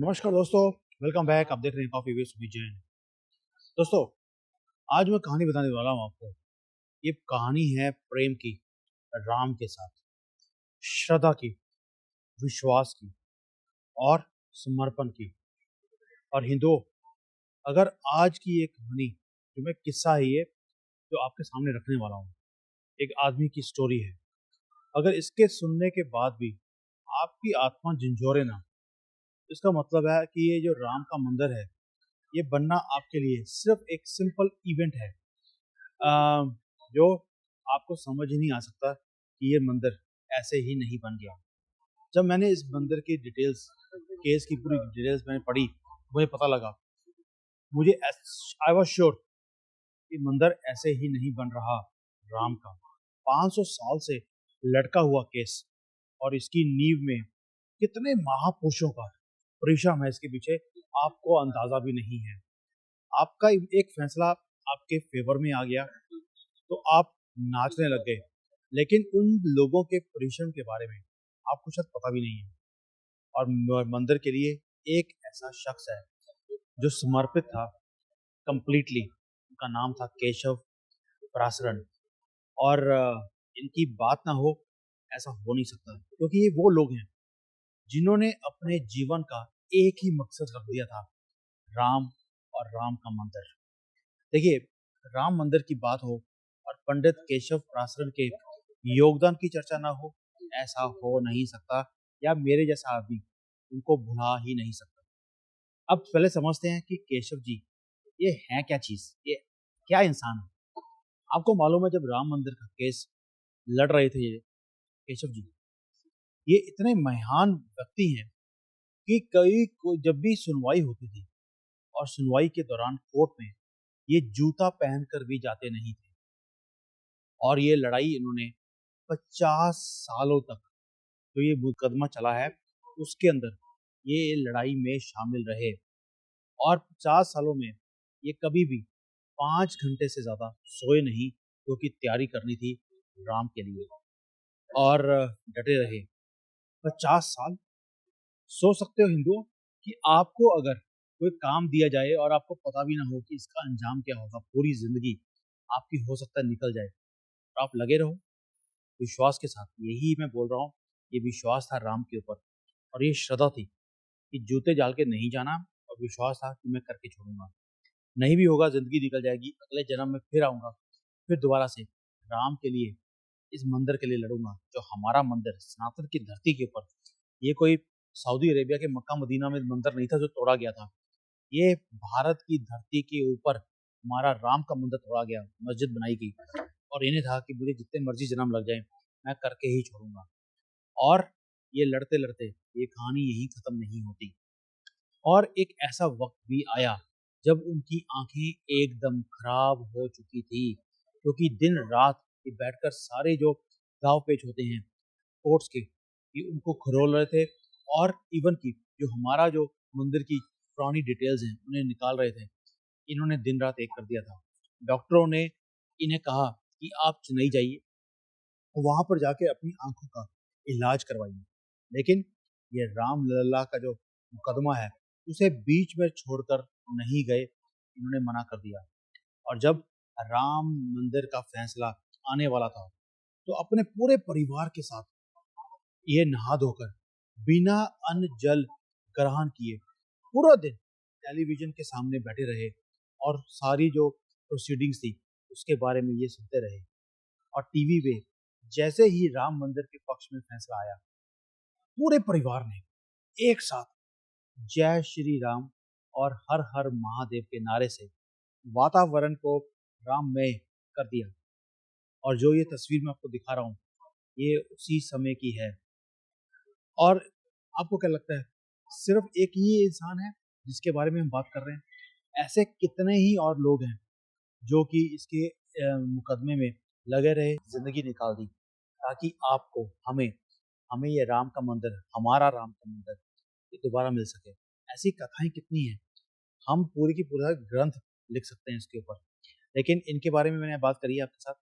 नमस्कार दोस्तों। Welcome back. आप देख रहे हैं कॉफी विद सुमित जैन। दोस्तों, आज मैं कहानी बताने वाला हूँ आपको। ये कहानी है प्रेम की, राम के साथ, श्रद्धा की, विश्वास की और समर्पण की। और हिंदुओं, अगर आज की ये कहानी जो मैं किस्सा है ये जो आपके सामने रखने वाला हूँ, एक आदमी की स्टोरी है। अगर इसके सुनने के बाद भी आपकी आत्मा झंझोरे ना, तो इसका मतलब है कि ये जो राम का मंदिर है, ये बनना आपके लिए सिर्फ एक सिंपल इवेंट है, अ, जो आपको समझ ही नहीं आ सकता कि ये मंदिर ऐसे ही नहीं बन गया। जब मैंने इस मंदिर की डिटेल्स, केस की पूरी डिटेल्स मैंने पढ़ी, मुझे पता लगा, मुझे आई वॉज श्योर कि मंदिर ऐसे ही नहीं बन रहा। राम का 500 साल से लटका हुआ केस और इसकी नींव में कितने महापुरुषों का परिश्रम है इसके पीछे, आपको अंदाजा भी नहीं है। आपका एक फैसला आपके फेवर में आ गया तो आप नाचने लग गए, लेकिन उन लोगों के परिश्रम के बारे में आपको शायद पता भी नहीं है। और मंदिर के लिए एक ऐसा शख्स है जो समर्पित था कंप्लीटली। उनका नाम था केशव प्रासरण। और इनकी बात ना हो ऐसा हो नहीं सकता, क्योंकि ये वो लोग हैं जिन्होंने अपने जीवन का एक ही मकसद रख दिया था, राम और राम का मंदिर। देखिए, राम मंदिर की बात हो और पंडित केशव प्रासरण के योगदान की चर्चा ना हो, ऐसा हो नहीं सकता। या मेरे जैसा आदमी उनको भुला ही नहीं सकता। अब पहले समझते हैं कि केशव जी ये हैं क्या चीज, ये क्या इंसान है। आपको मालूम है, जब राम मंदिर का केस लड़ रहे थे ये केशव जी, ये इतने महान व्यक्ति हैं कि जब भी सुनवाई होती थी और सुनवाई के दौरान कोर्ट में ये जूता पहनकर भी जाते नहीं थे। और ये लड़ाई इन्होंने 50 सालों तक जो ये मुकदमा चला है उसके अंदर ये लड़ाई में शामिल रहे। और 50 सालों में ये कभी भी 5 घंटे से ज्यादा सोए नहीं, क्योंकि तैयारी करनी थी राम के लिए। और डटे रहे 50 साल। सोच सकते हो हिंदुओं कि आपको अगर कोई काम दिया जाए और आपको पता भी ना हो कि इसका अंजाम क्या होगा, पूरी जिंदगी आपकी हो सकता है निकल जाए, और आप लगे रहो विश्वास के साथ। यही मैं बोल रहा हूँ, ये विश्वास था राम के ऊपर और ये श्रद्धा थी कि जूते जाल के नहीं जाना, और विश्वास था कि मैं करके छोड़ूंगा। नहीं भी होगा, जिंदगी निकल जाएगी, अगले जन्म में फिर आऊंगा, फिर दोबारा से राम के लिए, इस मंदिर के लिए लड़ूंगा, जो हमारा मंदिर सनातन की धरती के ऊपर। ये कोई सऊदी अरेबिया के मक्का मदीना में मंदिर नहीं था जो तोड़ा गया था। ये भारत की धरती के ऊपर हमारा राम का मंदिर तोड़ा गया, मस्जिद बनाई गई, और इन्हें था कि मुझे जितने मर्जी जन्म लग जाए, मैं करके ही छोड़ूंगा। और ये लड़ते लड़ते ये कहानी यही खत्म नहीं होती। और एक ऐसा वक्त भी आया जब उनकी आंखें एकदम खराब हो चुकी थी, क्योंकि दिन रात ये बैठकर सारे जो दाव पेच होते हैं कोर्ट्स के, ये उनको खरोल रहे थे। और इवन की जो हमारा जो मंदिर की पुरानी डिटेल्स हैं उन्हें निकाल रहे थे। इन्होंने दिन रात एक कर दिया था। डॉक्टरों ने इन्हें कहा कि आप चेन्नई जाइए, वहां पर जाके अपनी आंखों का इलाज करवाइए। लेकिन ये राम लल्ला का जो मुकदमा है उसे बीच में छोड़कर नहीं गए, इन्होंने मना कर दिया। और जब राम मंदिर का फैसला आने वाला था, तो अपने पूरे परिवार के साथ ये नहा धोकर बिना अन्न जल ग्रहण किए पूरा दिन टेलीविजन के सामने बैठे रहे, और सारी जो प्रोसीडिंग्स थी उसके बारे में ये सुनते रहे। और टीवी पे जैसे ही राम मंदिर के पक्ष में फैसला आया, पूरे परिवार ने एक साथ जय श्री राम और हर हर महादेव के नारे से वातावरण को राममय कर दिया। और जो ये तस्वीर मैं आपको दिखा रहा हूँ, ये उसी समय की है। और आपको क्या लगता है, सिर्फ एक ही इंसान है जिसके बारे में हम बात कर रहे हैं? ऐसे कितने ही और लोग हैं जो कि इसके मुकदमे में लगे रहे, जिंदगी निकाल दी, ताकि आपको, हमें हमें ये राम का मंदिर, हमारा राम का मंदिर ये दोबारा मिल सके। ऐसी कथाएं कितनी हैं, हम पूरी की पूरा ग्रंथ लिख सकते हैं इसके ऊपर। लेकिन इनके बारे में मैंने बात करी है आपके साथ।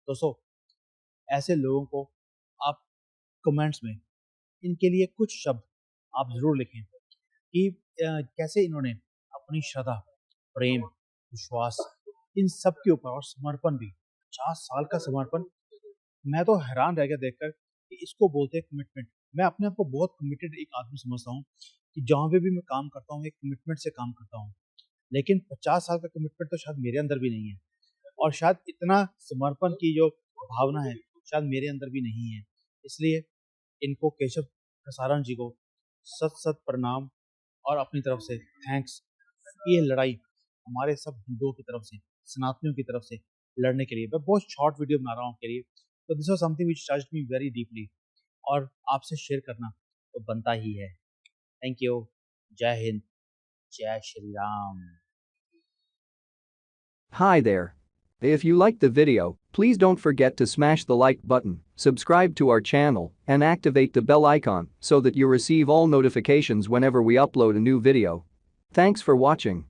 दोस्तों, ऐसे लोगों को आप कमेंट्स में इनके लिए कुछ शब्द आप जरूर लिखें, कि कैसे इन्होंने अपनी श्रद्धा, प्रेम, विश्वास इन सब के ऊपर और समर्पण भी 50 साल का समर्पण। मैं तो हैरान रह गया देखकर कि इसको बोलते हैं कमिटमेंट। मैं अपने आप को बहुत कमिटेड एक आदमी समझता हूँ कि जहाँ पे भी मैं काम करता हूँ एक कमिटमेंट से काम करता हूँ। लेकिन 50 साल का कमिटमेंट तो शायद मेरे अंदर भी नहीं है और शायद इतना समर्पण की जो भावना है शायद मेरे अंदर भी नहीं है। इसलिए इनको केशव प्रसारण जी को सत सत प्रणाम और अपनी तरफ से थैंक्स। ये लड़ाई हमारे सब हिंदुओं की तरफ से, सनातनियों की तरफ से लड़ने के लिए मैं बहुत शॉर्ट वीडियो बना रहा हूँ आपके लिए। तो this was something which touched me very deeply और आपसे शेयर करना तो बनता ही है। Thank you. जय हिंद, जय Shri Ram. Hi there. If you liked the video, please don't forget to smash the like button, subscribe to our channel, and activate the bell icon so that you receive all notifications whenever we upload a new video. Thanks for watching.